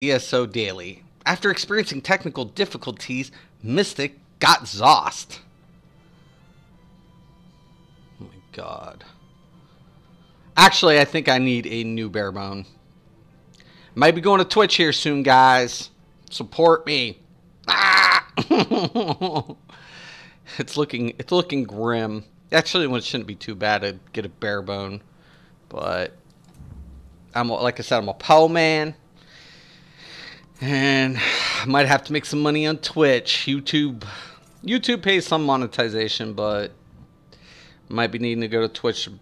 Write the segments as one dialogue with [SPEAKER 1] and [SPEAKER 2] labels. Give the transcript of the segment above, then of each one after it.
[SPEAKER 1] ESO Daily. After experiencing technical difficulties, Mystic got Zost. Oh my god. Actually, I think I need a new Barebone. Might be going to Twitch here soon, guys. Support me. Ah! It's looking grim. Actually, it shouldn't be too bad to get a Barebone, but like I said, I'm a PO man. And I might have to make some money on Twitch. YouTube pays some monetization, but might be needing to go to Twitch to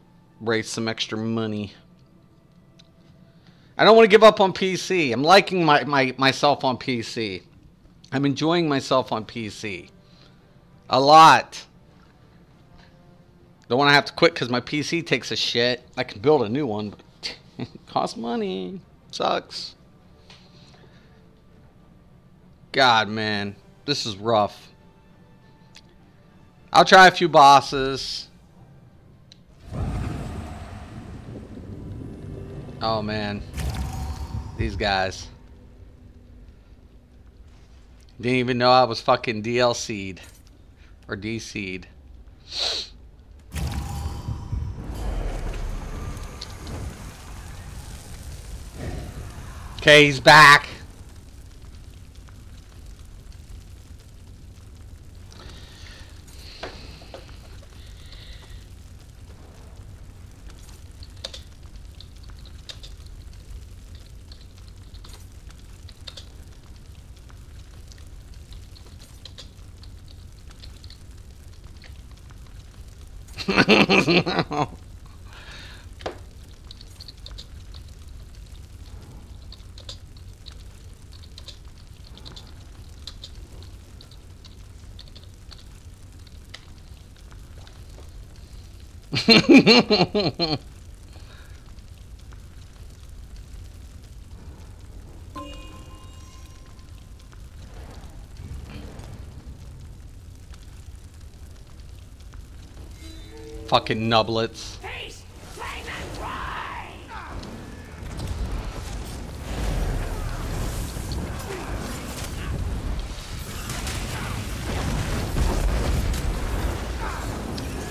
[SPEAKER 1] raise some extra money. I don't want to give up on PC. I'm liking myself on PC. I'm enjoying myself on PC. A lot. Don't want to have to quit because my PC takes a shit. I can build a new one, but it costs money. Sucks. God, man. This is rough. I'll try a few bosses. Oh, man. These guys. Didn't even know I was fucking DLC'd. Or DC'd. Okay, he's back. Fucking nublets.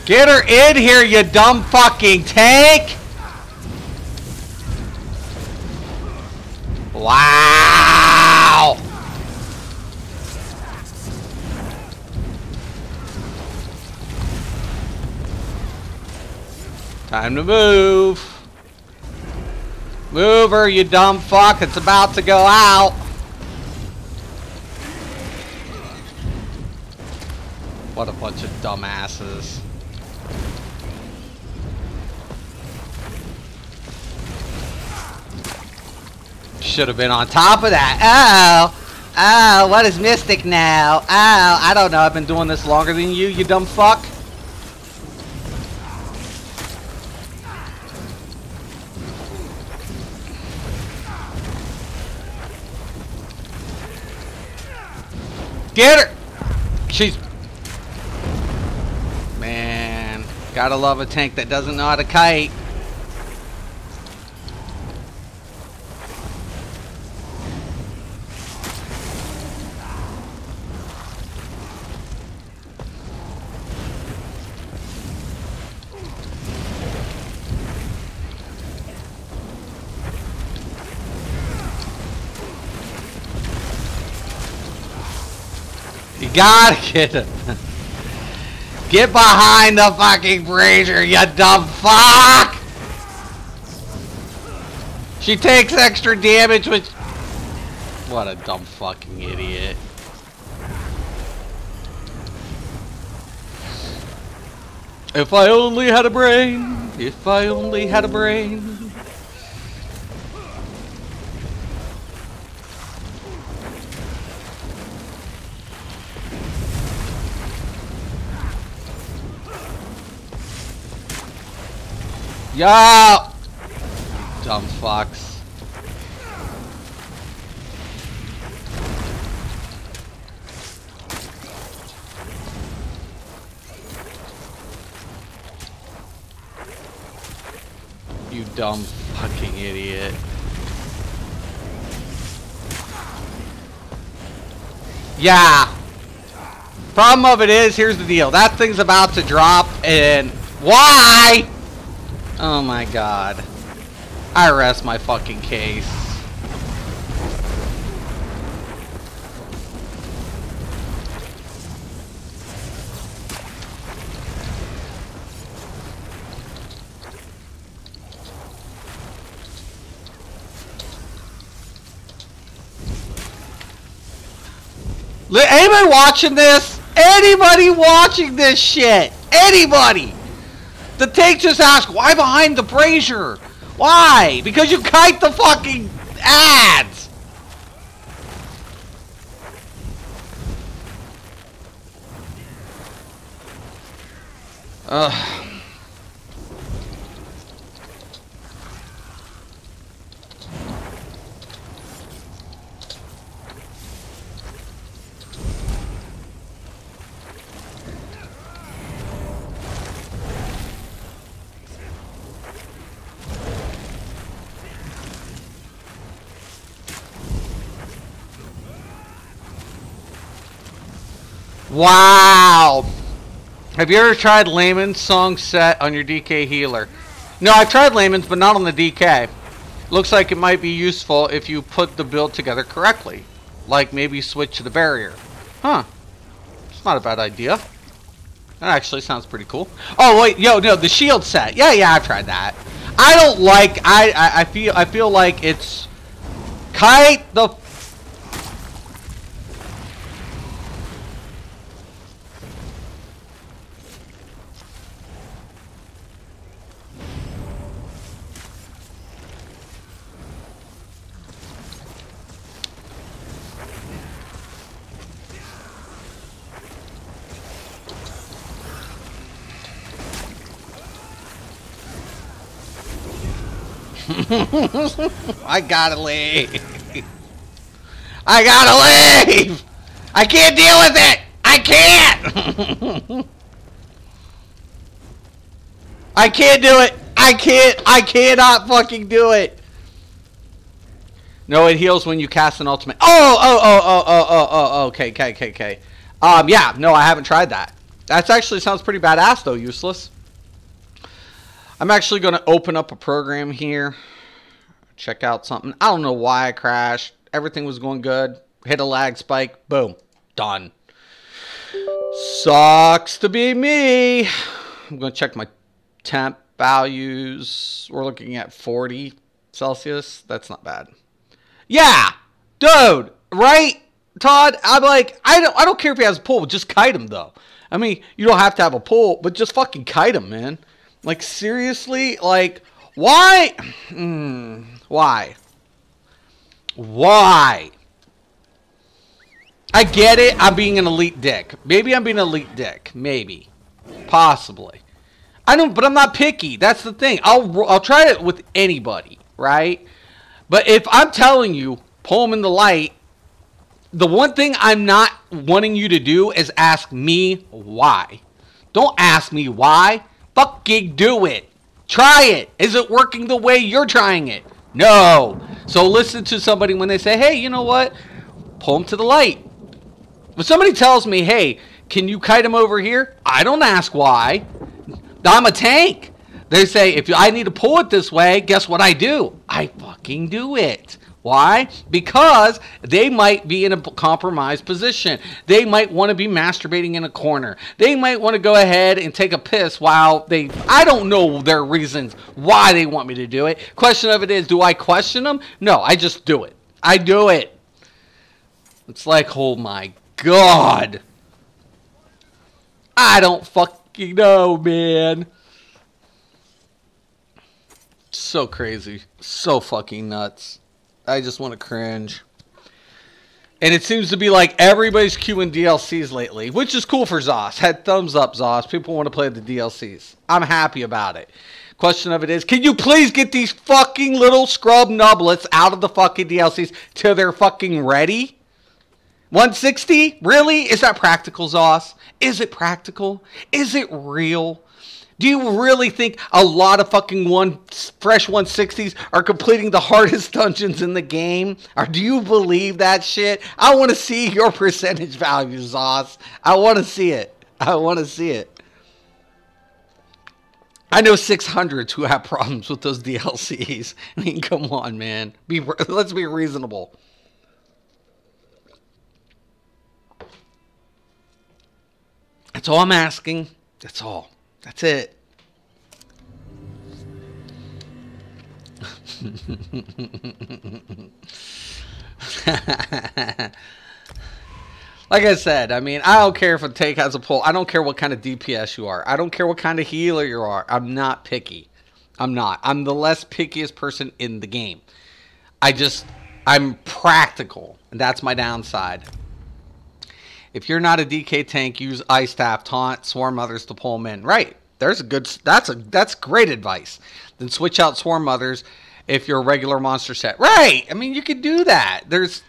[SPEAKER 1] Get her in here, you dumb fucking tank! Wow! Time to move. Move her, you dumb fuck. It's about to go out. What a bunch of dumbasses. Should have been on top of that. Oh, what is Mystic now? Oh, I don't know. I've been doing this longer than you, you dumb fuck. Get her! She's... Man, gotta love a tank that doesn't know how to kite. You gotta get it. Get behind the fucking brazier, you dumb fuck! She takes extra damage with... What a dumb fucking idiot. If I only had a brain. If I only had a brain. Yo! Dumb fucks. You dumb fucking idiot. Yeah. Problem of it is, here's the deal. That thing's about to drop, and why? Oh my god. I rest my fucking case. Anybody watching this? Anybody watching this shit? Anybody? The tank just asked, why behind the brazier? Why? Because you kite the fucking ads. Ugh. Wow. Have you ever tried Layman's song set on your DK healer? No, I've tried Layman's, but not on the DK. Looks like it might be useful if you put the build together correctly. Like maybe switch to the barrier. Huh. It's not a bad idea. That actually sounds pretty cool. Oh wait, yo, no, the shield set. Yeah, I've tried that. I don't like. I feel like it's kite the. I gotta leave. I gotta leave. I can't deal with it. I can't. I can't do it. I cannot fucking do it. No, it heals when you cast an ultimate. Oh, okay. Yeah, no, I haven't tried that. That actually sounds pretty badass though, useless. I'm actually going to open up a program here. Check out something. I don't know why I crashed. Everything was going good. Hit a lag spike. Boom. Done. Sucks to be me. I'm going to check my temp values. We're looking at 40 Celsius. That's not bad. Yeah. Dude. Right? Todd? I'm like, I don't care if he has a pull. Just kite him, though. I mean, you don't have to have a pull, but just fucking kite him, man. Like, seriously? Like, why? Why? Why? I get it. I'm being an elite dick. Maybe I'm being an elite dick. Maybe. Possibly. But I'm not picky. That's the thing. I'll try it with anybody, right? But if I'm telling you, pull him in the light, the one thing I'm not wanting you to do is ask me why. Don't ask me why. Fucking do it. Try it. Is it working the way you're trying it? No. So listen to somebody when they say, hey, you know what? Pull him to the light. When somebody tells me, hey, can you kite him over here? I don't ask why. I'm a tank. They say, if I need to pull it this way, guess what I do? I fucking do it. Why? Because they might be in a compromised position. They might want to be masturbating in a corner. They might want to go ahead and take a piss while I don't know their reasons why they want me to do it. Question of it is, do I question them? No, I just do it. I do it. It's like, oh my God. I don't fucking know, man. So crazy. So fucking nuts. I just want to cringe. And it seems to be like everybody's queuing DLCs lately, which is cool for ZOS. Head thumbs up, ZOS. People want to play the DLCs. I'm happy about it. Question of it is, can you please get these fucking little scrub nublets out of the fucking DLCs till they're fucking ready? 160? Really? Is that practical, ZOS? Is it practical? Is it real? Do you really think a lot of fucking fresh 160s are completing the hardest dungeons in the game? Or do you believe that shit? I want to see your percentage value, Zoss. I want to see it. I want to see it. I know 600s who have problems with those DLCs. I mean, come on, man. Let's be reasonable. That's all I'm asking. That's all. That's it. Like I said, I mean, I don't care if a tank has a pull. I don't care what kind of DPS you are. I don't care what kind of healer you are. I'm not picky. I'm not. I'm the less pickiest person in the game. I'm practical, and that's my downside. If you're not a DK tank, use Ice Staff, taunt, Swarm Mothers to pull them in. Right. That's great advice. Then switch out Swarm Mothers if you're a regular monster set. Right. I mean, you could do that. There's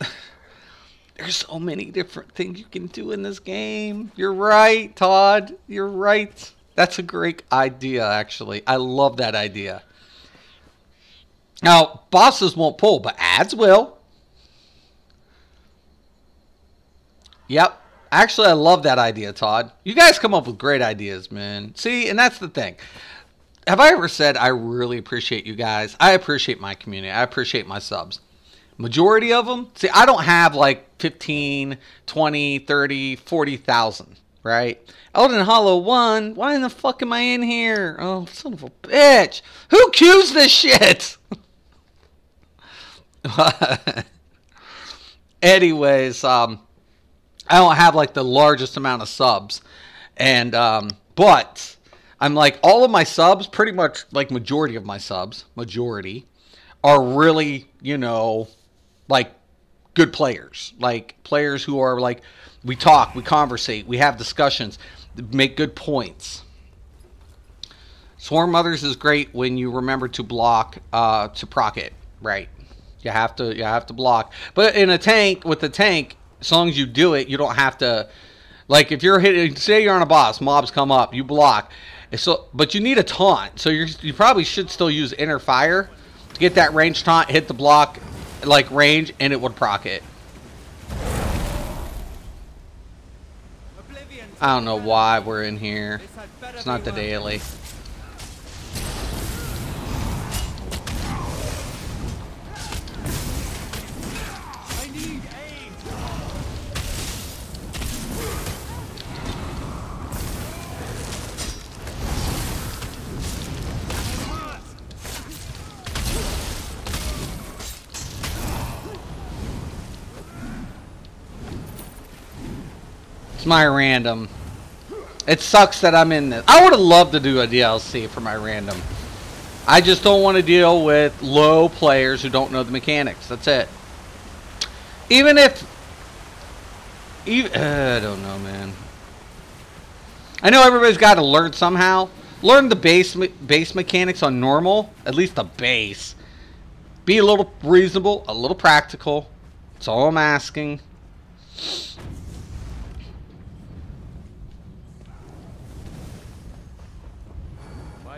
[SPEAKER 1] so many different things you can do in this game. You're right, Todd. You're right. That's a great idea, actually. I love that idea. Now, bosses won't pull, but ads will. Yep. Actually, I love that idea, Todd. You guys come up with great ideas, man. See, and that's the thing. Have I ever said I really appreciate you guys? I appreciate my community. I appreciate my subs. Majority of them, see, I don't have like 15, 20, 30, 40,000, right? Elden Hollow 1, why in the fuck am I in here? Oh, son of a bitch. Who queues this shit? Anyways, I don't have like the largest amount of subs, and but I'm like all of my subs, pretty much like majority of my subs, are really, you know, like good players, like players who are like, we talk, we conversate, we have discussions, make good points. Swarm Mothers is great when you remember to block to proc it, right? You have to block, but in a tank, with the tank, as long as you do it, you don't have to, like if you're hitting, say you're on a boss, mobs come up, you block. So, but you need a taunt, so you probably should still use Inner Fire to get that range taunt, hit the block, like range, and it would proc it. I don't know why we're in here. It's not the daily. My random. It sucks that I'm in this. I would have loved to do a DLC for my random. I just don't want to deal with low players who don't know the mechanics. That's it. Even if... I don't know, man. I know everybody's got to learn somehow. Learn the base mechanics on normal. At least the base. Be a little reasonable, a little practical. That's all I'm asking.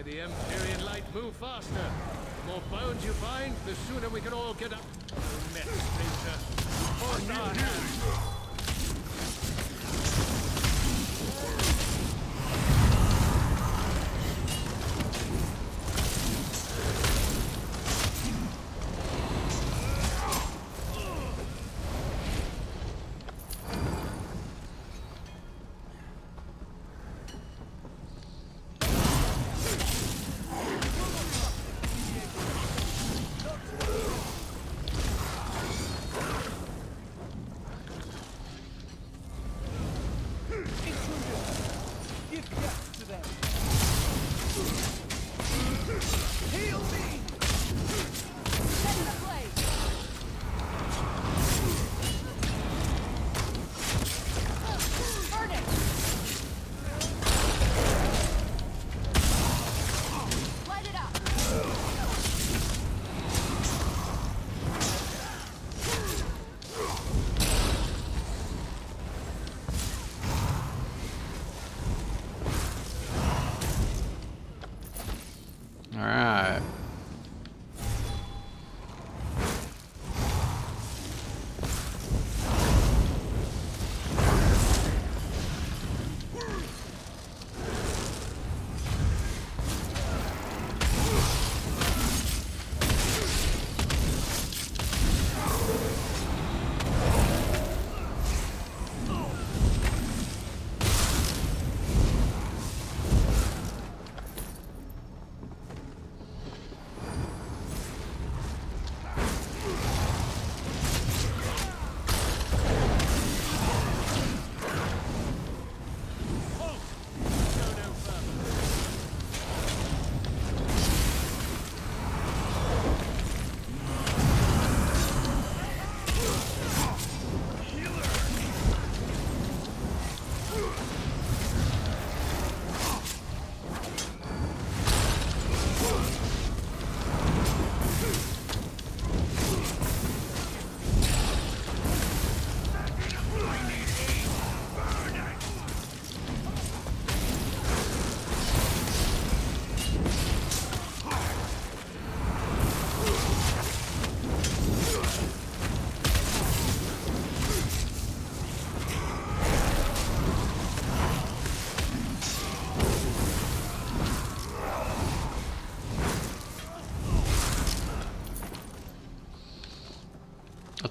[SPEAKER 2] The Empyrean light move faster. The more bones you find, the sooner we can all get up. Met, stranger. Force our hands.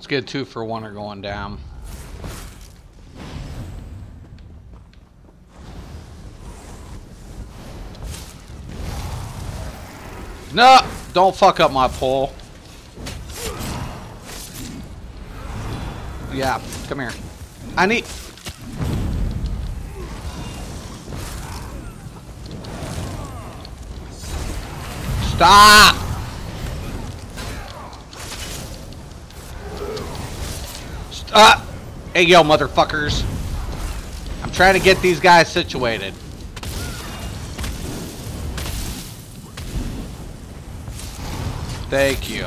[SPEAKER 1] get 2-for-1 going down. No! Don't fuck up my pull. Yeah, come here. I need... Stop! Stop! Hey, yo, motherfuckers. I'm trying to get these guys situated. Thank you.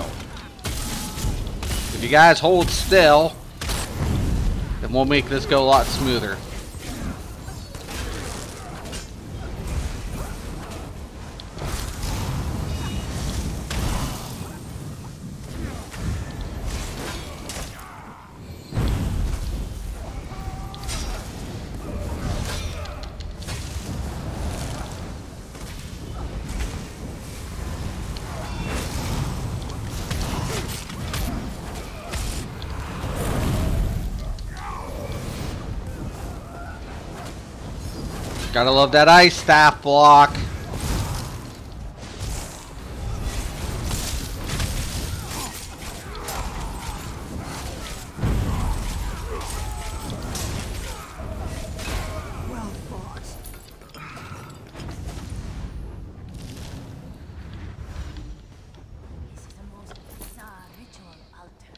[SPEAKER 1] If you guys hold still, then we'll make this go a lot smoother. Gotta love that ice staff block.
[SPEAKER 3] Well fought.
[SPEAKER 4] This is the most bizarre ritual, Alter.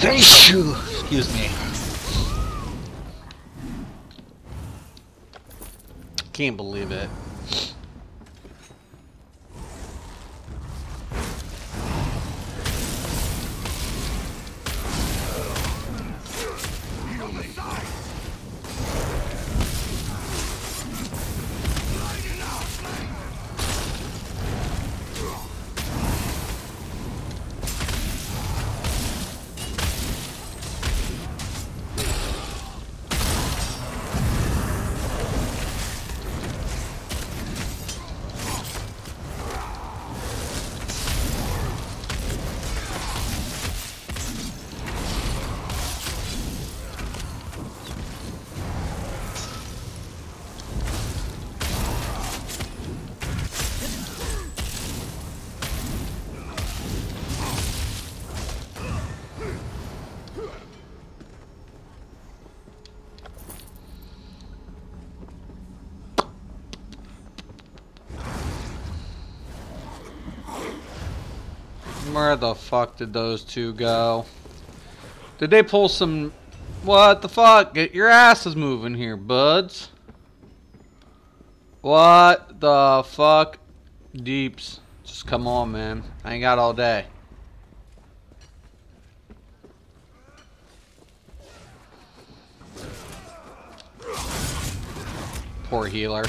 [SPEAKER 1] Excuse me. Can't believe it. Where the fuck did those two go? Did they pull some... What the fuck? Get your asses moving here, buds. What the fuck? Deeps. Just come on, man. I ain't got all day. Poor healer.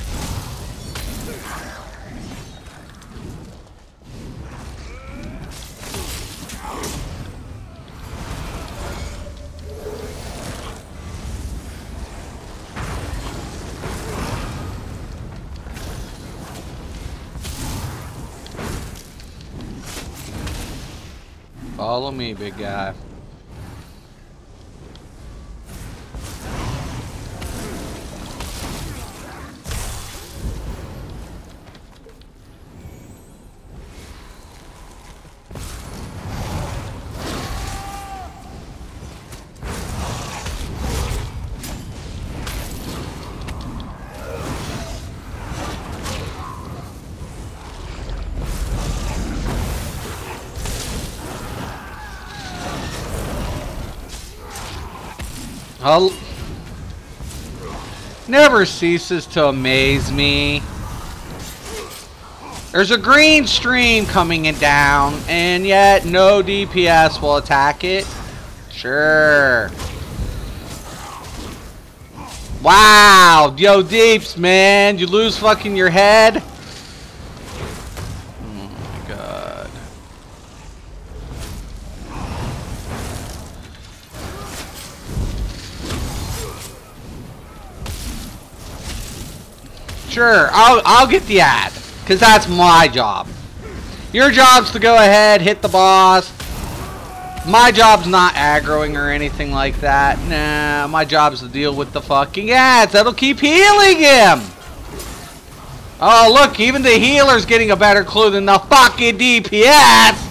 [SPEAKER 1] Follow me, big guy. Never ceases to amaze me There's a green stream coming in down, and yet no DPS will attack it. Sure. Wow, yo Deeps, man, you lose fucking your head. Oh my god. Sure, I'll get the ad. Because that's my job. Your job's to go ahead, hit the boss. My job's not aggroing or anything like that. Nah, my job's to deal with the fucking ads. That'll keep healing him. Oh, look, even the healer's getting a better clue than the fucking DPS.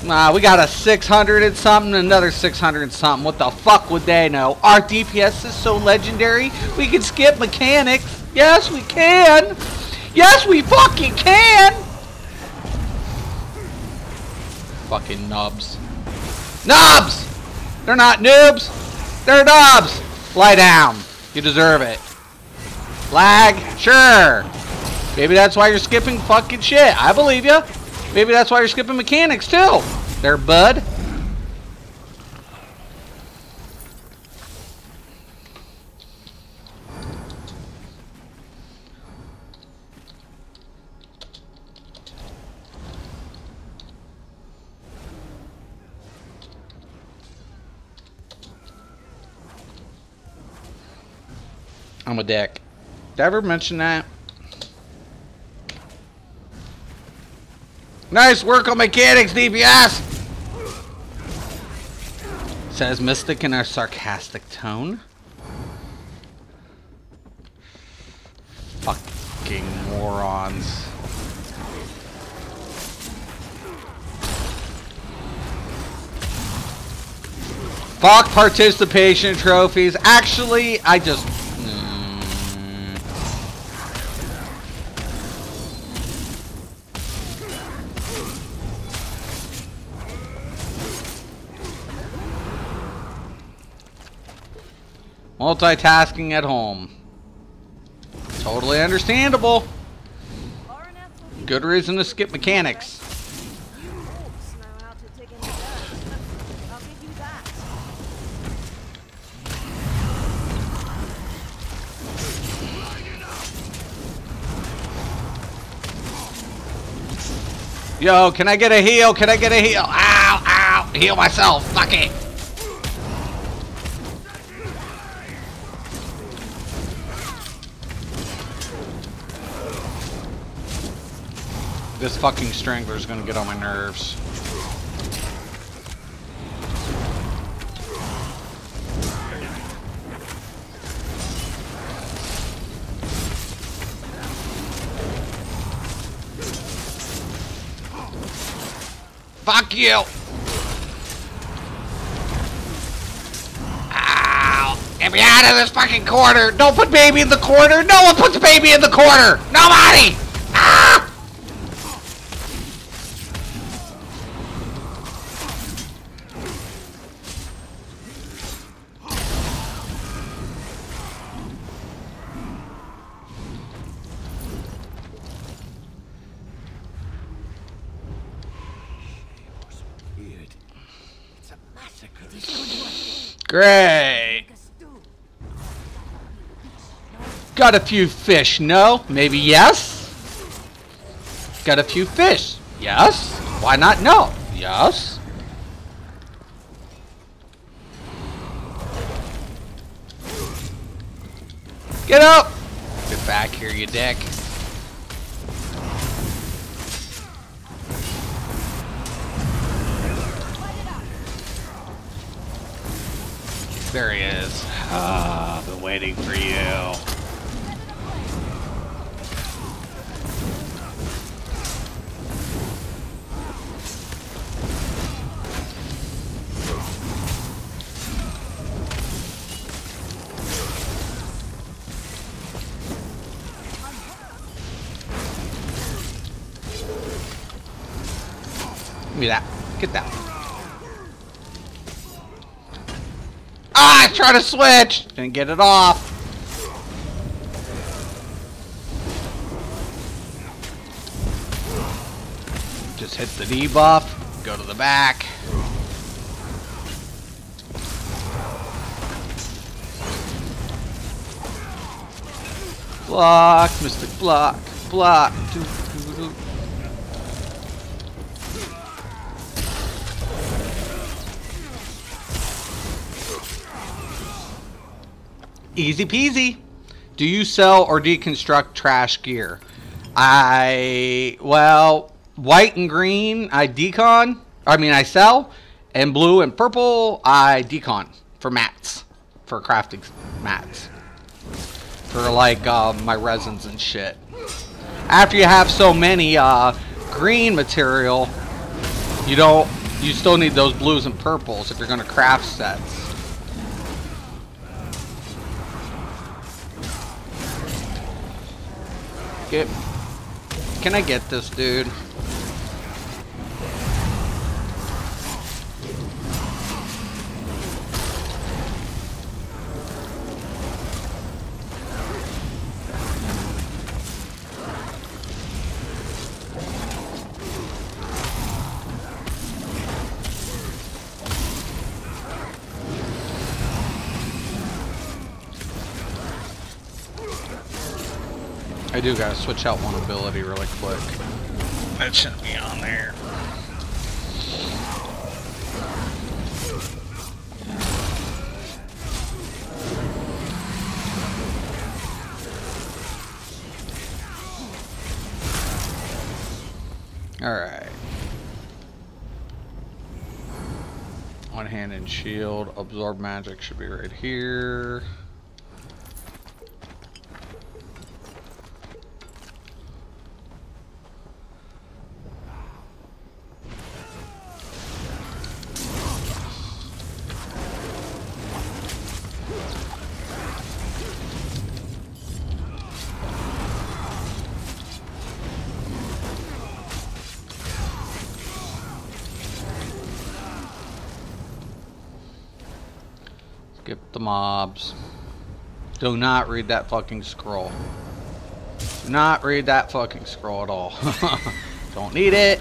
[SPEAKER 1] Nah, we got a 600 and something, another 600 and something. What the fuck would they know? Our DPS is so legendary, we can skip mechanics. Yes, we can. Yes, we fucking can. Fucking nubs. Nubs! They're not noobs. They're nubs. Lie down. You deserve it. Lag? Sure. Maybe that's why you're skipping fucking shit. I believe you. Maybe that's why you're skipping mechanics too. There, bud. I'm a dick. Did I ever mention that? Nice work on mechanics, DPS! Says Mystic in a sarcastic tone. Fucking morons. Fuck participation trophies. Actually, I just... Multitasking at home. Totally understandable. Good reason to skip mechanics. Yo, can I get a heal? Can I get a heal? Ow, ow. Heal myself. Fuck it. This fucking strangler is gonna get on my nerves. Fuck you! Ow! Get me out of this fucking corner! Don't put baby in the corner! No one puts baby in the corner! Nobody! Ah! Great. Got a few fish, no? Maybe yes? Got a few fish, yes? Why not no? Yes? Get up! Get back here, you dick. There he is. Ah, I've been waiting for you. Give me that. Get that. Ah, I tried to switch. Didn't get it off. Just hit the debuff. Go to the back. Block, Mystic block, block. Easy peasy. Do you sell or deconstruct trash gear? Well, white and green, I sell. And blue and purple, I decon for mats. For crafting mats. For like my resins and shit. After you have so many green material, you still need those blues and purples if you're gonna craft sets. Can I get this, dude? I do gotta switch out one ability really quick. That shouldn't be on there. Alright. One hand and shield. Absorb magic should be right here. Skip the mobs. Do not read that fucking scroll. Do not read that fucking scroll at all. Don't need it.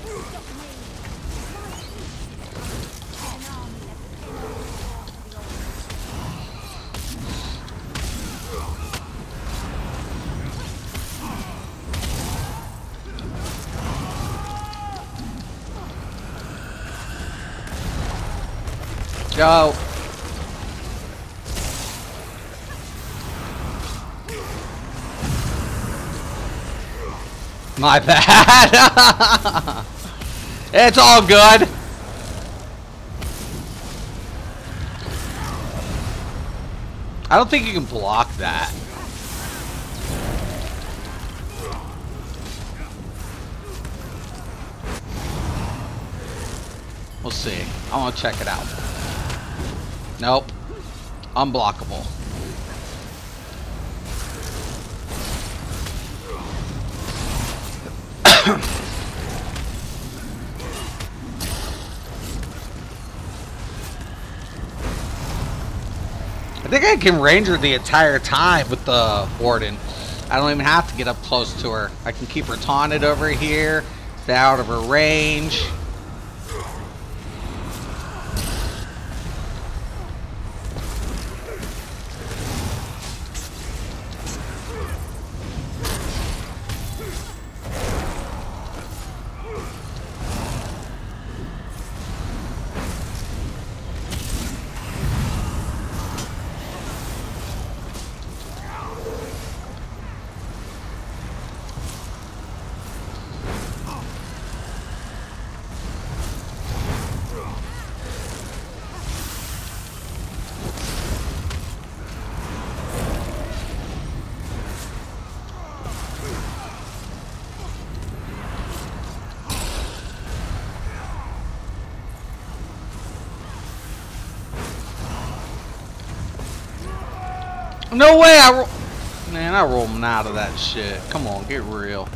[SPEAKER 1] Go. My bad. It's all good. I don't think you can block that. We'll see. I want to check it out. Nope. Unblockable. I think I can range her the entire time with the Warden. I don't even have to get up close to her. I can keep her taunted over here, stay out of her range. No way! Man, I rolled him out of that shit. Come on, get real.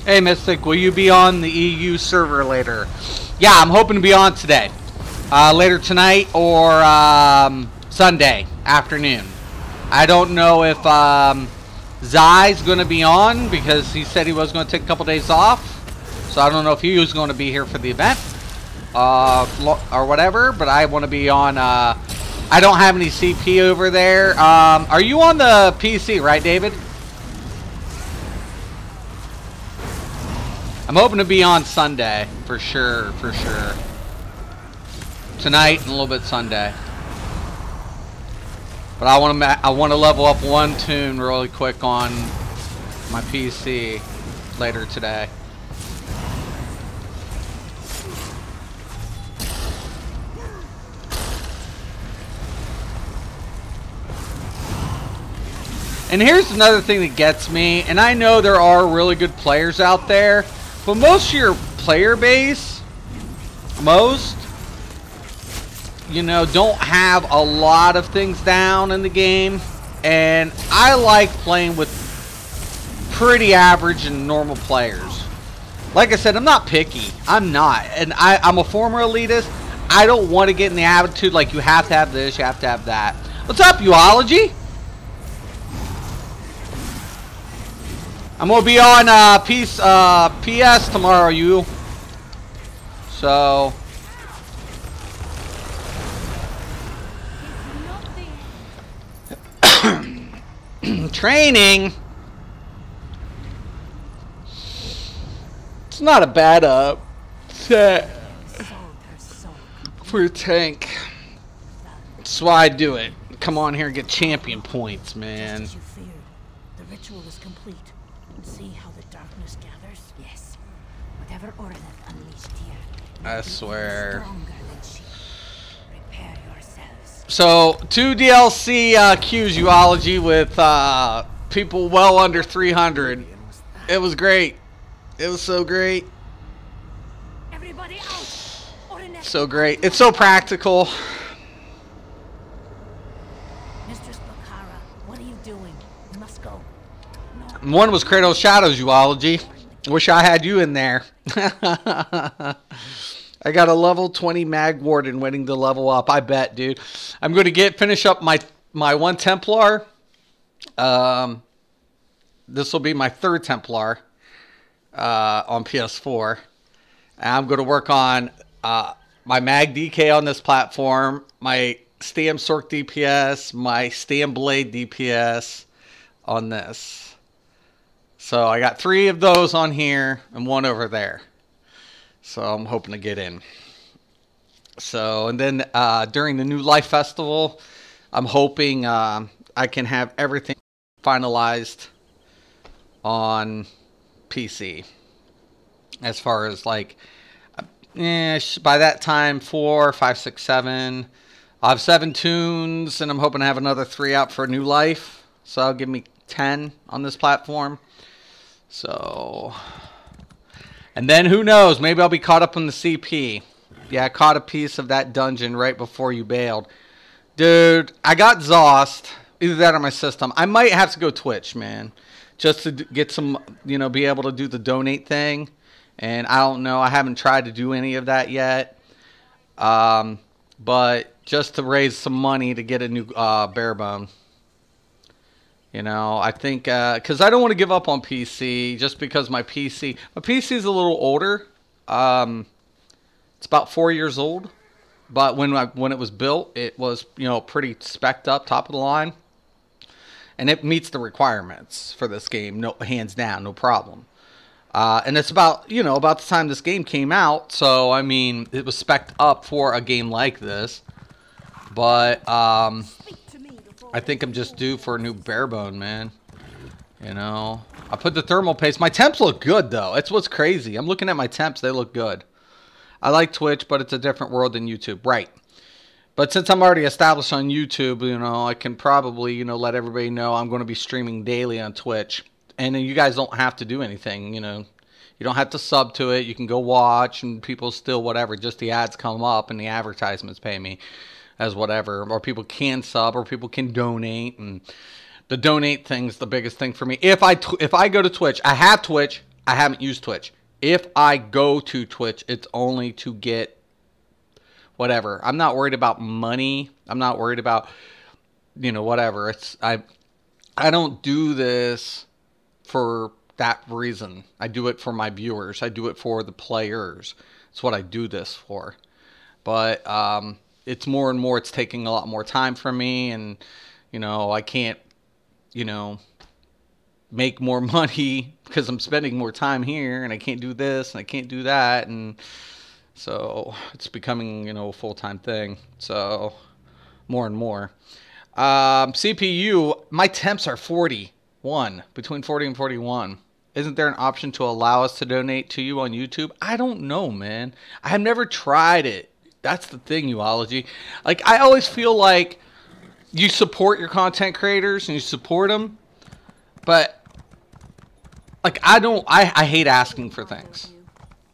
[SPEAKER 1] Hey, Mystic, will you be on the EU server later? Yeah, I'm hoping to be on today. Later tonight or Sunday afternoon. I don't know if Zai's going to be on because he said he was going to take a couple days off. So I don't know if he was going to be here for the event or whatever. But I want to be on. I don't have any CP over there. Are you on the PC, right, David? I'm hoping to be on Sunday for sure, Tonight and a little bit Sunday. But I want to level up one tune really quick on my PC later today. And here's another thing that gets me, and I know there are really good players out there, but most of your player base, you know, don't have a lot of things down in the game. And I like playing with pretty average and normal players. Like I said, I'm not picky. I'm not. And I'm a former elitist. I don't want to get in the attitude like you have to have this, you have to have that. What's up, Uology? I'm going to be on PS tomorrow, you. So... Training. It's not a bad set for a tank. That's why I do it. Come on here and get champion points, man.
[SPEAKER 4] Just as you feared, the ritual is complete. See how the darkness gathers? Yes. Whatever Orleth unleashed here.
[SPEAKER 1] I swear.
[SPEAKER 4] Stronger than she. Prepare yourselves.
[SPEAKER 1] So, 2 DLC queues, Uology, with people well under 300. It was great. It was so great.
[SPEAKER 4] Everybody out.
[SPEAKER 1] So great. It's so practical.
[SPEAKER 4] Mistress Bakara, what are you doing? You must go. No.
[SPEAKER 1] One was Kratos Shadows, Uology. Wish I had you in there. I got a level 20 Mag Warden waiting to level up. I bet, dude. I'm going to finish up my one Templar. This will be my third Templar on PS4. And I'm going to work on my Mag DK on this platform, my Stam Sork DPS, my Stam Blade DPS on this. So I got 3 of those on here and 1 over there. So I'm hoping to get in. So, and then during the New Life Festival, I'm hoping I can have everything finalized on PC. As far as like, by that time, 4, 5, 6, 7. I'll have 7 tunes, and I'm hoping to have another 3 out for New Life. So that'll give me 10 on this platform. So... And then who knows? Maybe I'll be caught up on the CP. Yeah, I caught a piece of that dungeon right before you bailed. Dude, I got Zost. Either that or my system. I might have to go Twitch, man. Just to get some, you know, be able to do the donate thing. And I don't know. I haven't tried to do any of that yet. But just to raise some money to get a new Barebone. You know, I think, because I don't want to give up on PC, just because my PC is a little older. It's about 4 years old. But when it was built, it was, you know, pretty spec'd up, top of the line. And it meets the requirements for this game, no, hands down, no problem. And it's about, you know, about the time this game came out. So, I mean, it was spec'd up for a game like this. But, I think I'm just due for a new Barebone, man. You know, I put the thermal paste. My temps look good, though. It's what's crazy. I'm looking at my temps. They look good. I like Twitch, but it's a different world than YouTube. Right. But since I'm already established on YouTube, you know, I can probably, you know, let everybody know I'm going to be streaming daily on Twitch. And then you guys don't have to do anything, you know. You don't have to sub to it. You can go watch, and people still whatever. Just the ads come up, and the advertisements pay me. As whatever, or people can sub, or people can donate, and the donate thing's the biggest thing for me. If I go to Twitch, I have Twitch, I haven't used Twitch. If I go to Twitch, it's only to get whatever. I'm not worried about money. I'm not worried about, whatever. I don't do this for that reason. I do it for my viewers. I do it for the players. It's what I do this for. But it's more and more, it's taking a lot more time from me, and I can't make more money because I'm spending more time here, and I can't do this and I can't do that, and so it's becoming a full-time thing. So more and more. CPU, my temps are 41, between 40 and 41. Isn't there an option to allow us to donate to you on YouTube? I don't know, man. I have never tried it. That's the thing, Uology. Like, I always feel like you support your content creators and you support them, but like, I hate asking for things.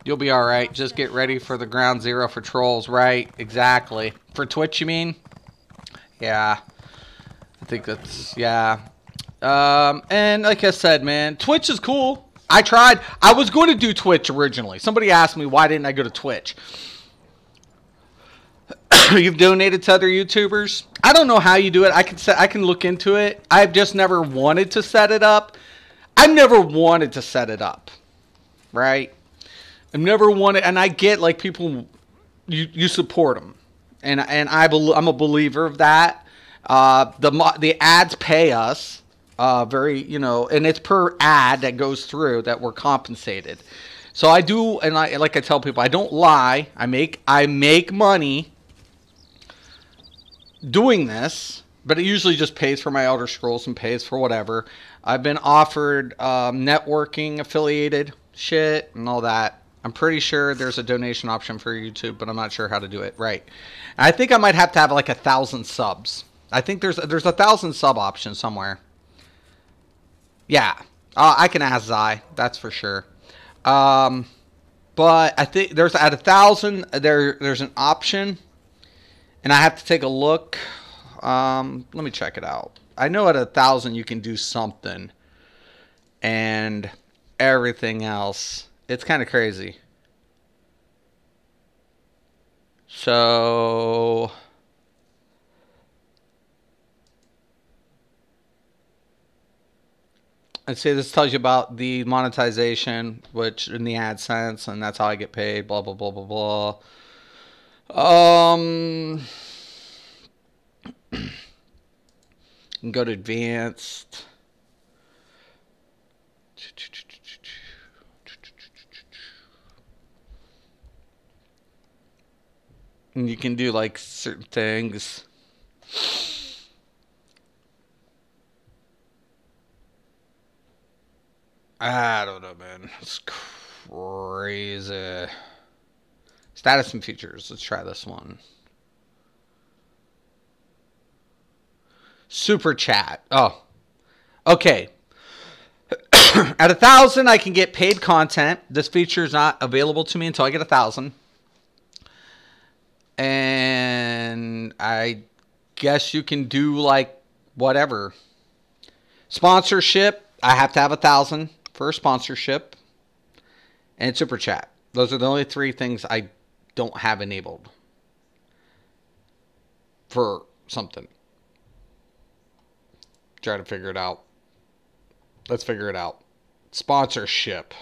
[SPEAKER 1] You'll be all right. Just get ready for the ground zero for trolls, right? Exactly. For Twitch, you mean? Yeah. I think that's, yeah. And like I said, man, Twitch is cool. I tried. I was going to do Twitch originally. Somebody asked me, why didn't I go to Twitch? You've donated to other YouTubers. I don't know how you do it. I can look into it. I've just never wanted to set it up. I've never wanted to set it up, right? I've never wanted, and I get like people, you support them, and I'm a believer of that. The ads pay us, and it's per ad that goes through that we're compensated. So I do, and like I tell people, I don't lie. I make money doing this, but it usually just pays for my Elder Scrolls and pays for whatever. I've been offered networking affiliated shit and all that. I'm pretty sure there's a donation option for YouTube, but I'm not sure how to do it right. I think I might have to have like 1,000 subs. I think there's 1,000 sub option somewhere. Yeah, I can ask Zai, that's for sure. But I think there's at 1,000 there's an option. And I have to take a look. Let me check it out. I know at 1,000 you can do something. And everything else. It's kind of crazy. So let's say this tells you about the monetization, which in the AdSense, and that's how I get paid, blah, blah, blah, blah, blah. Go to advanced. And you can do like certain things. I don't know, man. It's crazy. Status and features. Let's try this one. Super chat. Oh. Okay. At 1,000, I can get paid content. This feature is not available to me until I get 1,000. And I guess you can do like whatever. Sponsorship. I have to have 1,000 for a sponsorship. And super chat. Those are the only 3 things I don't have enabled for something. Try to figure it out. Let's figure it out. Sponsorship.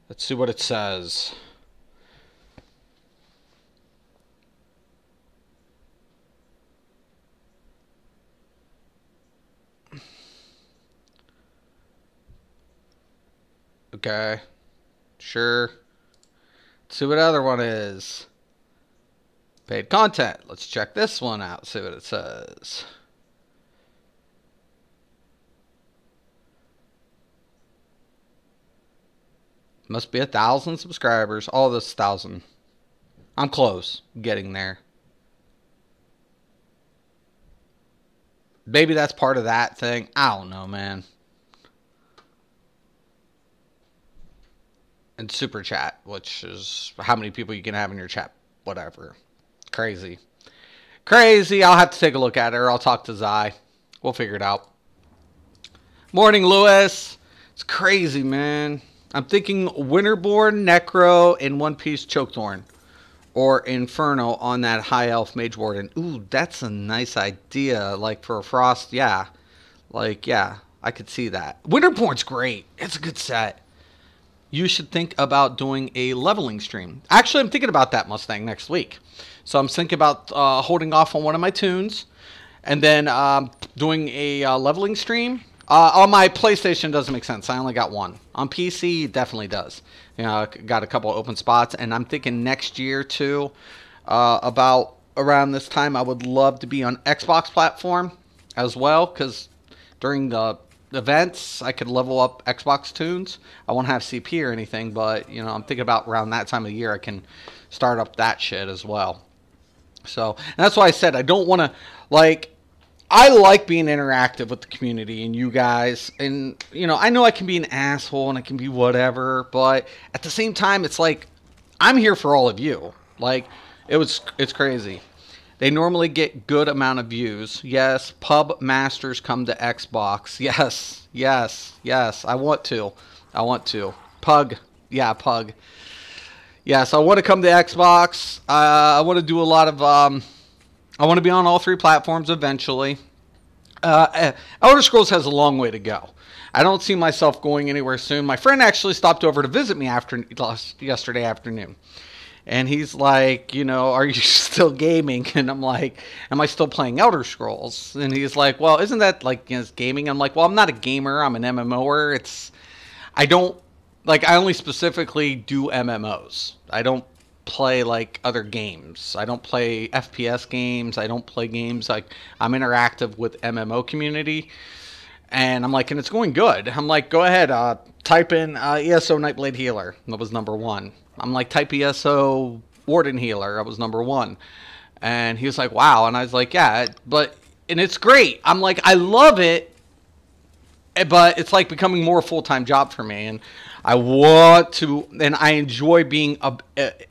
[SPEAKER 1] Let's see what it says. Okay. Sure. Let's see what other one is. Paid content. Let's check this one out. See what it says. Must be 1,000 subscribers. All this 1,000. I'm close. Getting there. Maybe that's part of that thing. I don't know, man. And super chat, which is how many people you can have in your chat. Whatever. Crazy. Crazy. I'll have to take a look at it, or I'll talk to Zai. We'll figure it out. Morning, Lewis. It's crazy, man. I'm thinking Winterborn, Necro, and One Piece Chokethorn. Or Inferno on that High Elf Mage Warden. Ooh, that's a nice idea. Like for a Frost, yeah. Like, yeah, I could see that. Winterborn's great. It's a good set. You should think about doing a leveling stream. Actually, I'm thinking about that Mustang next week. So I'm thinking about holding off on one of my tunes. And then doing a leveling stream. On my PlayStation doesn't make sense. I only got one. On PC, it definitely does. You know, got a couple open spots. And I'm thinking next year, too, about around this time, I would love to be on Xbox platform as well. Because during the events, I could level up Xbox tunes. I won't have CP or anything, but, you know, I'm thinking about around that time of the year, I can start up that shit as well. So, and that's why I said I don't want to, like, I like being interactive with the community and you guys. And, you know I can be an asshole and I can be whatever, but at the same time, it's like, I'm here for all of you. Like, it's crazy. They normally get good amount of views. Yes, Pub Masters come to Xbox. Yes, yes, yes. I want to. Pug. Yeah, Pug. Yes, I want to come to Xbox. I want to do a lot of... I want to be on all 3 platforms eventually. Elder Scrolls has a long way to go. I don't see myself going anywhere soon. My friend actually stopped over to visit me yesterday afternoon. And he's like, are you still gaming? And I'm like, am I still playing Elder Scrolls? And he's like, well, isn't that like gaming? I'm like, well, I'm not a gamer. I'm an MMOer. I only specifically do MMOs. I don't play like other games. I don't play FPS games. I don't play games like I'm interactive with MMO community. And I'm like, and it's going good. I'm like, go ahead, type in ESO Nightblade Healer. That was #1. I'm like, type ESO Warden Healer. That was #1. And he was like, wow. And I was like, yeah, and it's great. I'm like, I love it, but it's like becoming more a full-time job for me. And I want to, and I enjoy being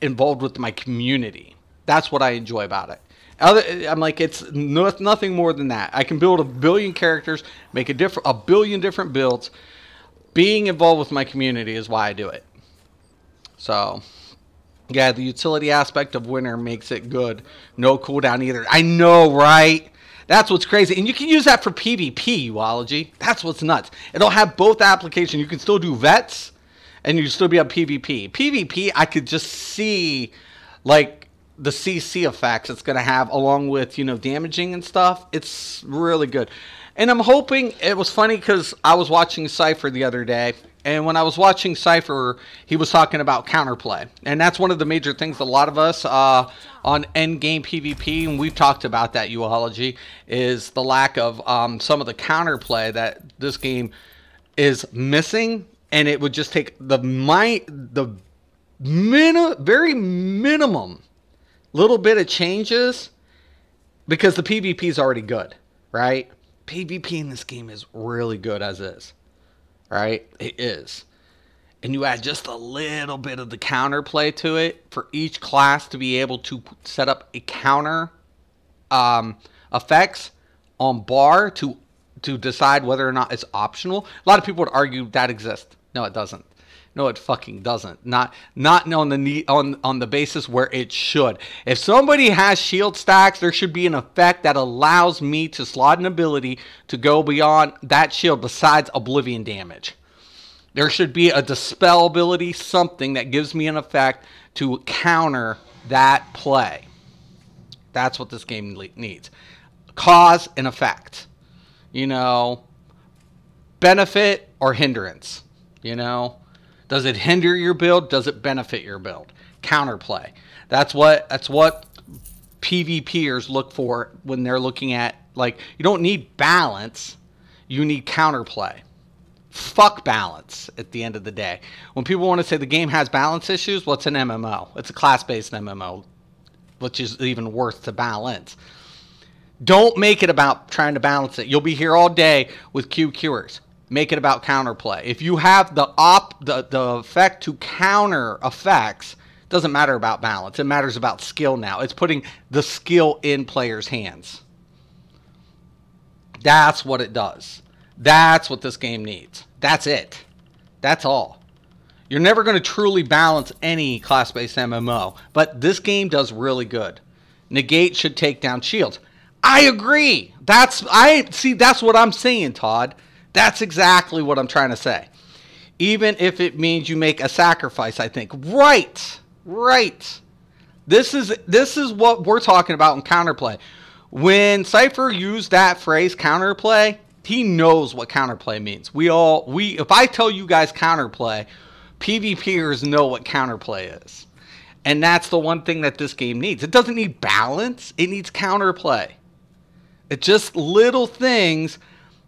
[SPEAKER 1] involved with my community. That's what I enjoy about it. I'm like, it's nothing more than that. I can build a billion characters, make a billion different builds. Being involved with my community is why I do it. So, yeah, the utility aspect of Winter makes it good. No cooldown either. I know, right? That's what's crazy. And you can use that for PvP, Uology. That's what's nuts. It'll have both applications. You can still do vets, and you still be on PvP. PvP, I could just see, like, the CC effects it's going to have along with, damaging and stuff. It's really good. And I'm hoping, it was funny because I was watching Cypher the other day. And when I was watching Cypher, he was talking about counterplay. And that's one of the major things a lot of us on endgame PvP, and we've talked about that, Uology, is the lack of some of the counterplay that this game is missing. And it would just take very minimum little bit of changes, because the PvP is already good, right? PvP in this game is really good as is. Right? It is. And you add just a little bit of the counterplay to it for each class to be able to set up a counter effects on bar to decide whether or not it's optional. A lot of people would argue that exists. No, it doesn't. No, it fucking doesn't. Not on the basis where it should. If somebody has shield stacks, there should be an effect that allows me to slot an ability to go beyond that shield besides oblivion damage. There should be a dispel ability, something that gives me an effect to counter that play. That's what this game needs. Cause and effect. Benefit or hindrance. Does it hinder your build? Does it benefit your build? Counterplay. That's what PvPers look for when they're looking at, like, you don't need balance, you need counterplay. Fuck balance at the end of the day. When people want to say the game has balance issues, what's an MMO? It's a class-based MMO, which is even worse to balance. Don't make it about trying to balance it. You'll be here all day with QQers. Make it about counterplay. If you have the effect to counter effects, it doesn't matter about balance. It matters about skill now. It's putting the skill in players' hands. That's what it does. That's what this game needs. That's it. That's all. You're never going to truly balance any class-based MMO, but this game does really good. Negate should take down shields. I agree. That's what I'm saying, Todd. That's exactly what I'm trying to say. Even if it means you make a sacrifice, I think. Right. This is what we're talking about in counterplay. When Cypher used that phrase, counterplay, he knows what counterplay means. If I tell you guys counterplay, PvPers know what counterplay is. And that's the one thing that this game needs. It doesn't need balance. It needs counterplay. It's just little things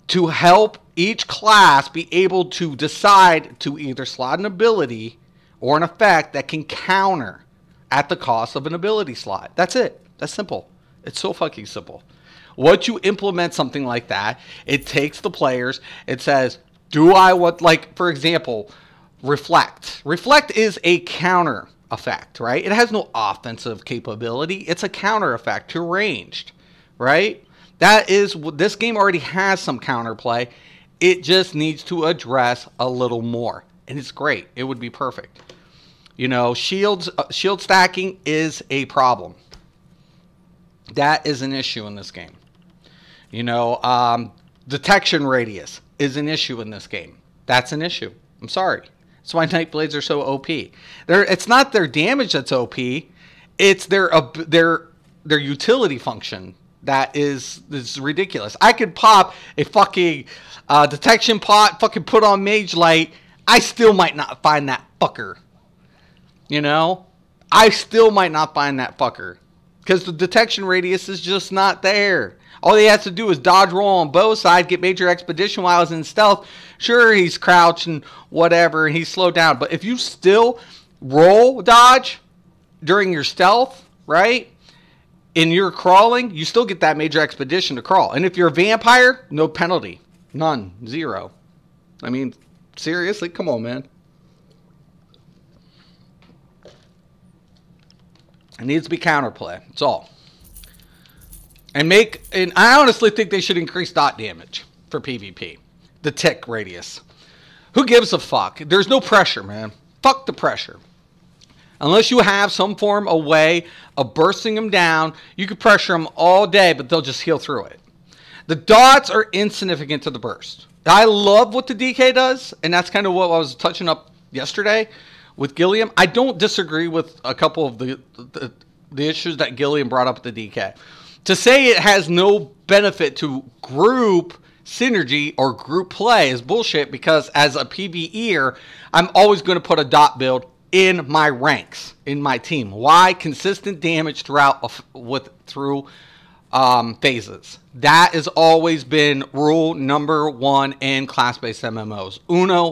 [SPEAKER 1] to help each class be able to decide to either slot an ability or an effect that can counter at the cost of an ability slot. That's it. That's simple. It's so fucking simple. Once you implement something like that, it takes the players, it says, do I want, like, for example, Reflect. Reflect is a counter effect, right? It has no offensive capability. It's a counter effect to ranged, right? This game already has some counterplay. It just needs to address a little more. And it's great. It would be perfect. You know, shield stacking is a problem. That is an issue in this game. You know, detection radius is an issue in this game. That's an issue. I'm sorry. That's why Nightblades are so OP. It's not their damage that's OP. It's their utility function that is ridiculous. I could pop a fucking detection pot, fucking put on Mage Light. I still might not find that fucker. You know? I still might not find that fucker. Because the detection radius is just not there. All he has to do is dodge roll on both sides, get major expedition while he's in stealth. Sure, he's crouched and whatever, and he's slowed down. But if you still roll dodge during your stealth, right, and you're crawling, you still get that major expedition to crawl. And if you're a vampire, no penalty. None. Zero. I mean, seriously? Come on, man. It needs to be counterplay. That's all. And I honestly think they should increase dot damage for PvP. The tick radius. Who gives a fuck? There's no pressure, man. Fuck the pressure. Unless you have some form of way of bursting them down, you can pressure them all day, but they'll just heal through it. The dots are insignificant to the burst. I love what the DK does, and that's kind of what I was touching up yesterday with Gilliam. I don't disagree with a couple of the issues that Gilliam brought up with the DK. To say it has no benefit to group synergy or group play is bullshit, because as a PvEer, I'm always going to put a dot build in my ranks, in my team. Why? Consistent damage through phases. That has always been rule number one in class-based MMOs.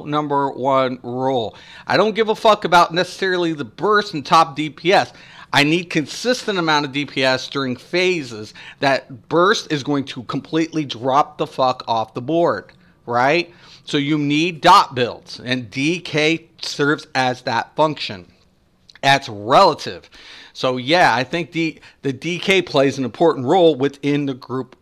[SPEAKER 1] Number one rule. I don't give a fuck about necessarily the burst and top DPS. I need consistent amount of DPS during phases. That burst is going to completely drop the fuck off the board, right? So you need dot builds, and DK serves as that function. That's relative. So yeah, I think the DK plays an important role within the group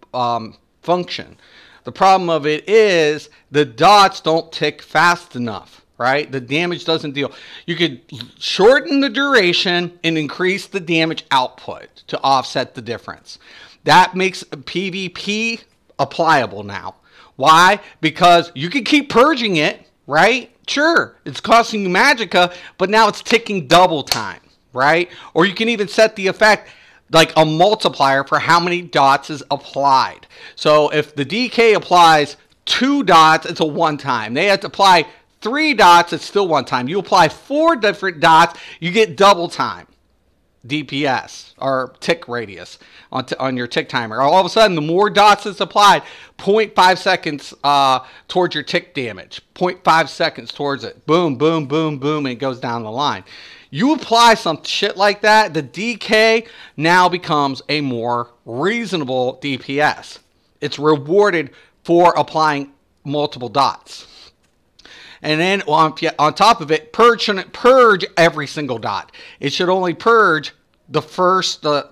[SPEAKER 1] function. The problem of it is the dots don't tick fast enough, right? The damage doesn't deal. You could shorten the duration and increase the damage output to offset the difference. That makes PvP applicable now. Why? Because you can keep purging it, right? Sure, it's costing you magicka, but now it's ticking double time, right? Or you can even set the effect like a multiplier for how many dots is applied. So if the DK applies 2 dots, it's a one time. They have to apply 3 dots, it's still one time. You apply 4 different dots, you get double time DPS or tick radius on your tick timer. All of a sudden, the more dots that's applied, 0.5 seconds towards your tick damage, 0.5 seconds towards it. Boom, boom, boom, boom, and it goes down the line. You apply some shit like that, the DK now becomes a more reasonable DPS. It's rewarded for applying multiple dots. And then on top of it, purge shouldn't purge every single dot. It should only purge the first. It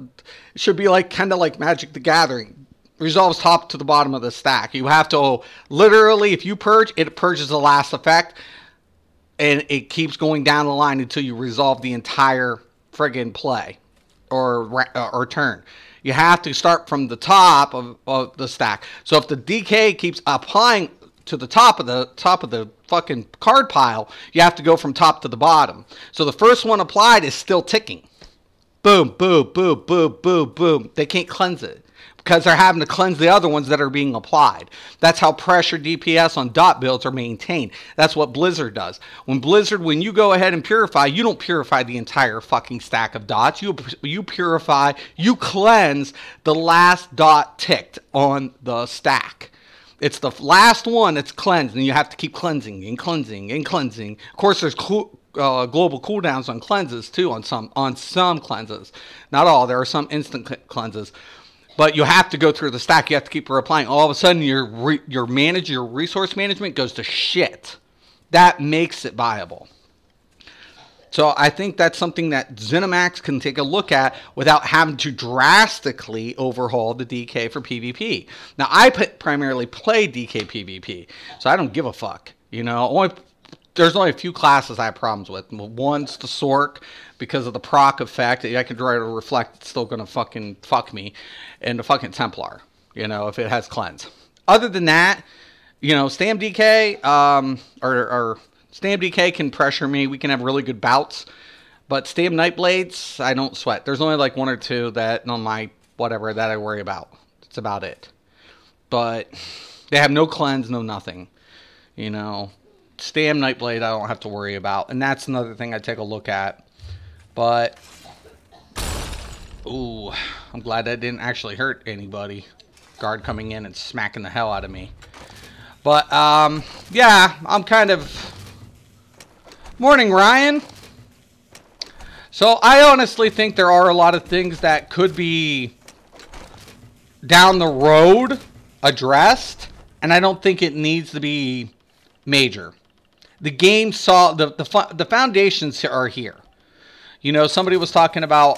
[SPEAKER 1] should be like kind of like Magic the Gathering. resolves top to the bottom of the stack. You have to literally, if you purge, it purges the last effect, and it keeps going down the line until you resolve the entire friggin' play or turn. You have to start from the top of the stack. So if the DK keeps applying to the top of the fucking card pile, you have to go from top to the bottom. So the first one applied is still ticking. Boom, boom, boom, boom, boom, boom. They can't cleanse it because they're having to cleanse the other ones that are being applied. That's how pressure DPS on dot builds are maintained. That's what Blizzard does. When you go ahead and purify, you don't purify the entire fucking stack of dots. You purify, you cleanse the last dot ticked on the stack. It's the last one that's cleansed, and you have to keep cleansing and cleansing and cleansing. Of course, there's global cooldowns on cleanses too, on some cleanses. Not all. There are some instant cleanses. But you have to go through the stack. You have to keep replying. All of a sudden, your resource management goes to shit. That makes it viable. So I think that's something that ZeniMax can take a look at without having to drastically overhaul the DK for PvP. Now, I primarily play DK PvP, so I don't give a fuck. You know, there's only a few classes I have problems with. One's the Sork, because of the proc effect. I can try to reflect, it's still going to fucking fuck me. And the fucking Templar, you know, if it has cleanse. Other than that, you know, Stam DK, or Stam DK can pressure me. We can have really good bouts. But Stam Nightblades, I don't sweat. There's only like one or two that on my whatever that I worry about. That's about it. But they have no cleanse, no nothing. You know, Stam Nightblade I don't have to worry about. And that's another thing I take a look at. But, ooh, I'm glad that didn't actually hurt anybody. Guard coming in and smacking the hell out of me. But, yeah, I'm kind of... Morning, Ryan. So, I honestly think there are a lot of things that could be down the road addressed. And I don't think it needs to be major. The game saw... The foundations are here. You know, somebody was talking about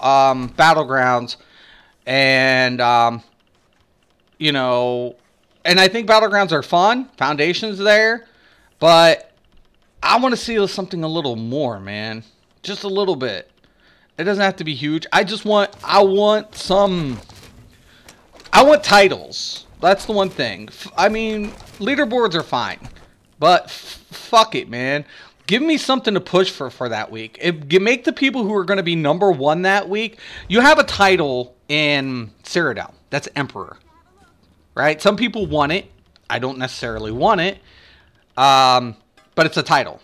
[SPEAKER 1] Battlegrounds, and, you know, and I think Battlegrounds are fun. Foundation's there, but I want to see something a little more, man. Just a little bit. It doesn't have to be huge. I want titles. That's the one thing. I mean, leaderboards are fine, but fuck it, man. Give me something to push for that week. Make the people who are going to be #1 that week. You have a title in Cyrodiil. That's Emperor. Right? Some people want it. I don't necessarily want it. But it's a title.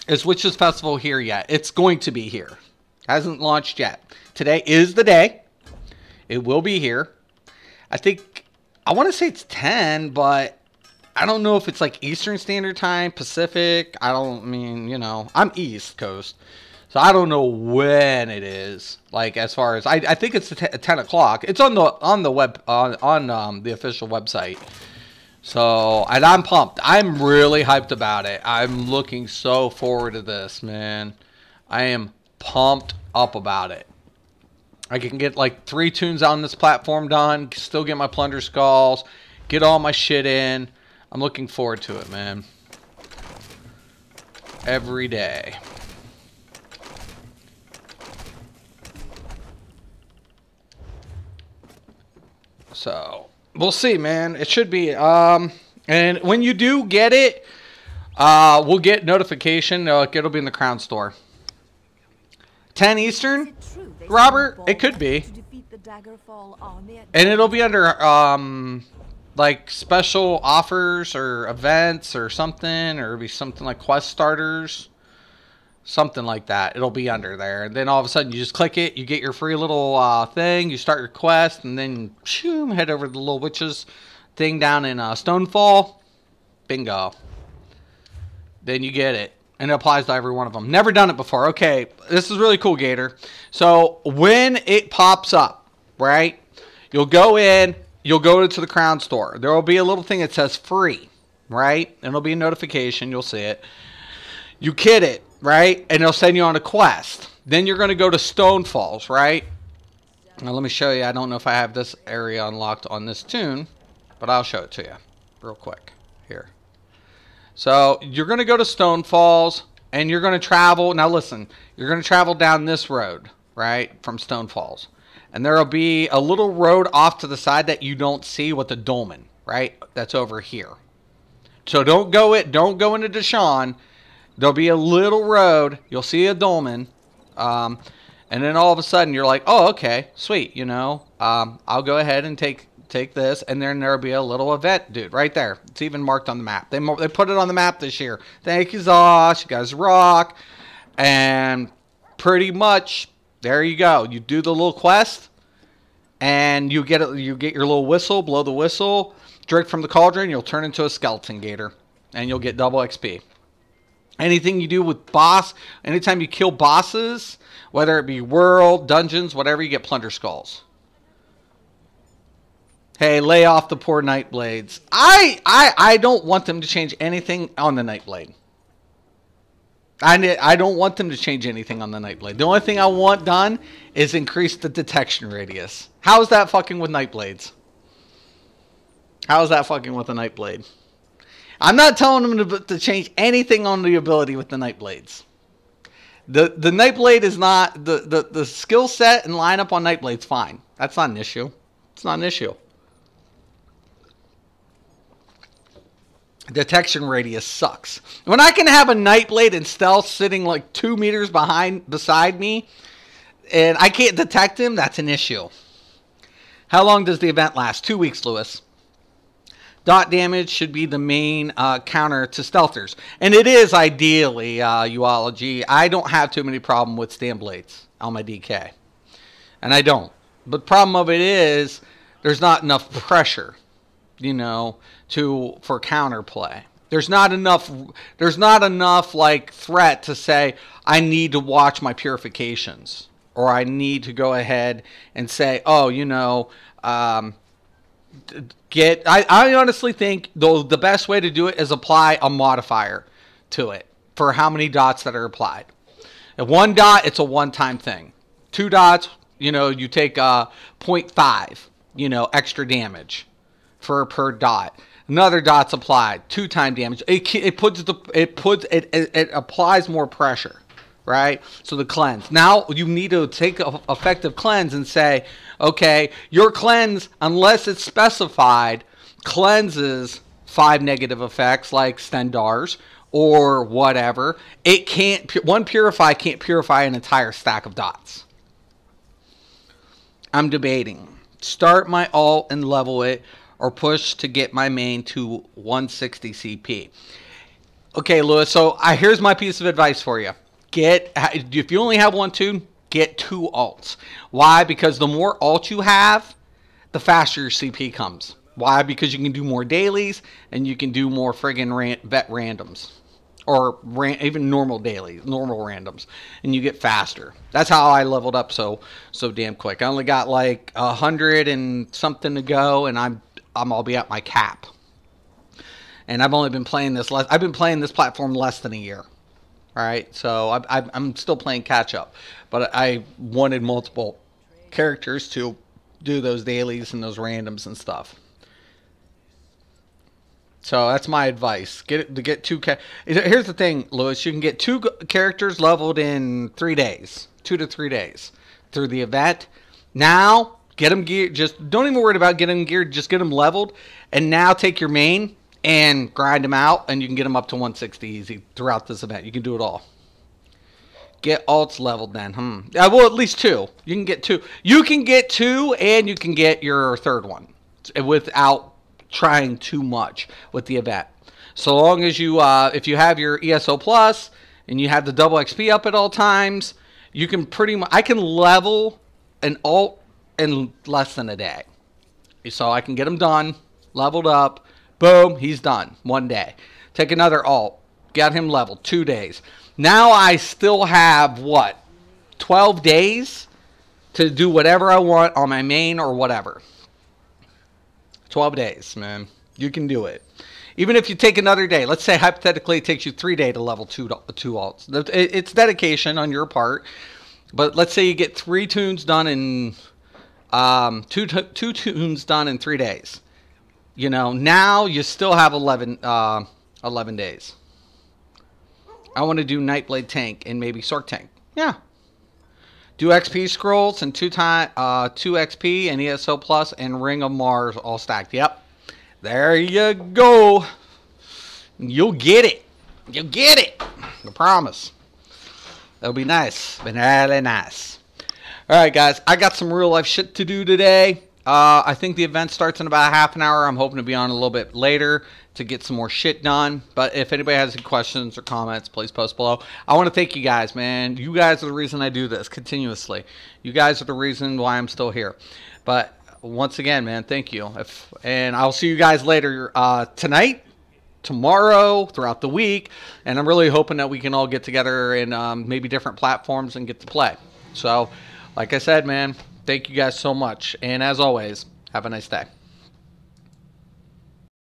[SPEAKER 1] Is Witches Festival here yet? It's going to be here. Hasn't launched yet. Today is the day. It will be here. I want to say it's 10, but... I don't know if it's like Eastern Standard Time, Pacific. You know, I'm East Coast. So I don't know when it is. Like, as far as, I think it's 10 o'clock. It's on the web, on the official website. So, and I'm pumped. I'm really hyped about it. I'm looking so forward to this, man. I am pumped up about it. I can get like 3 tunes on this platform done. Still get my Plunder Skulls. Get all my shit in. I'm looking forward to it, man. Every day. So, we'll see, man. It should be. And when you do get it, we'll get notification. It'll be in the Crown Store. 10 Eastern? Robert? It could be. And it'll be under... like special offers or events or something, or it'll be something like quest starters, something like that. It'll be under there, and then all of a sudden you just click it, you get your free little thing, you start your quest, and then shoom, head over to the little witches thing down in Stonefall. Bingo. Then you get it, and it applies to every one of them. Never done it before. Okay, this is really cool, Gator. So when it pops up, right, you'll go in. You'll go to the Crown Store. There will be a little thing that says free, right? And it'll be a notification. You'll see it. You kit it, right? And it'll send you on a quest. Then you're going to go to Stone Falls, right? Now let me show you. I don't know if I have this area unlocked on this tune, but I'll show it to you real quick here. So you're going to go to Stone Falls, and you're going to travel. Now listen, you're going to travel down this road, right, from Stone Falls. And there will be a little road off to the side that you don't see with the dolmen, right? That's over here. So don't go into Deshawn. There'll be a little road. You'll see a dolmen. And then all of a sudden you're like, oh, okay, sweet, you know. I'll go ahead and take this, and then there'll be a little event, dude, right there. It's even marked on the map. They put it on the map this year. Thank you, Zosh. You guys rock. And pretty much, there you go. You do the little quest, and you get your little whistle, blow the whistle, drink from the cauldron, you'll turn into a skeleton gator, and you'll get double XP. Anything you do with boss, anytime you kill bosses, whether it be world, dungeons, whatever, you get plunder skulls. Hey, lay off the poor Nightblades. I don't want them to change anything on the Nightblade. I don't want them to change anything on the Nightblade. The only thing I want done is increase the detection radius. How is that fucking with Nightblades? How is that fucking with a Nightblade? I'm not telling them to change anything on the ability with the Nightblades. The Nightblade is not... The skill set and lineup on Nightblade's fine. That's not an issue. It's not an issue. Detection radius sucks. When I can have a Nightblade and stealth sitting like 2 meters beside me, and I can't detect him, that's an issue. How long does the event last? 2 weeks, Lewis. Dot damage should be the main counter to stealthers. And it is ideally, Uology. I don't have too many problem with stand blades on my DK. And I don't. But the problem of it is there's not enough pressure, you know, for counterplay. There's not enough like threat to say I need to watch my purifications, or I need to go ahead and say, oh, you know, I honestly think the best way to do it is apply a modifier to it for how many dots that are applied. At 1 dot, it's a one-time thing. 2 dots, you know, you take 0.5, you know, extra damage per dot. Another dot's applied, 2-time damage. It applies more pressure, right? So the cleanse. Now you need to take an effective cleanse and say, okay, your cleanse, unless it's specified, cleanses 5 negative effects like Stendars or whatever. It can't. One purify can't purify an entire stack of dots. I'm debating. Start my alt and level it, or push to get my main to 160 CP. Okay, Lewis, so here's my piece of advice for you. If you only have 1 tune, get 2 alts. Why? Because the more alts you have, the faster your CP comes. Why? Because you can do more dailies, and you can do more friggin' vet randoms. Or even normal dailies, normal randoms. And you get faster. That's how I leveled up so damn quick. I only got like 100 and something to go, and I'll be at my cap. And I've only been playing this I've been playing this platform less than a year. All right, so I'm still playing catch up, but I wanted multiple characters to do those dailies and those randoms and stuff. So that's my advice. Get 2. Here's the thing, Lewis. You can get 2 characters leveled in 3 days, 2 to 3 days through the event. Now get them geared. Just don't even worry about getting them geared. Just get them leveled, and now take your main and grind them out, and you can get them up to 160 easy throughout this event. You can do it all. Get alts leveled then. Well, at least 2. You can get 2. You can get 2, and you can get your 3rd one without trying too much with the event. So long as you, if you have your ESO Plus and you have the double XP up at all times, you can pretty much. I can level an alt in less than a day. So I can get him done, leveled up. Boom, he's done. 1 day. Take another alt. Got him leveled. 2 days. Now I still have, what, 12 days to do whatever I want on my main or whatever. 12 days, man. You can do it. Even if you take another day. Let's say hypothetically it takes you 3 days to level 2 alts. It's dedication on your part. But let's say you get 3 tunes done in Two tunes done in 3 days. You know, now you still have 11 days. I want to do Nightblade Tank and maybe Sork Tank. Yeah. Do XP scrolls and 2 XP and ESO Plus and Ring of Mars all stacked. Yep. There you go. You'll get it. You'll get it. I promise. That'll be nice. Been really nice. Alright, guys. I got some real life shit to do today. I think the event starts in about half an hour. I'm hoping to be on a little bit later to get some more shit done. But if anybody has any questions or comments, please post below. I want to thank you guys, man. You guys are the reason I do this continuously. You guys are the reason why I'm still here. But once again, man, thank you. And I'll see you guys later tonight, tomorrow, throughout the week. And I'm really hoping that we can all get together in maybe different platforms and get to play. So, like I said, man, thank you guys so much. And as always, have a nice day.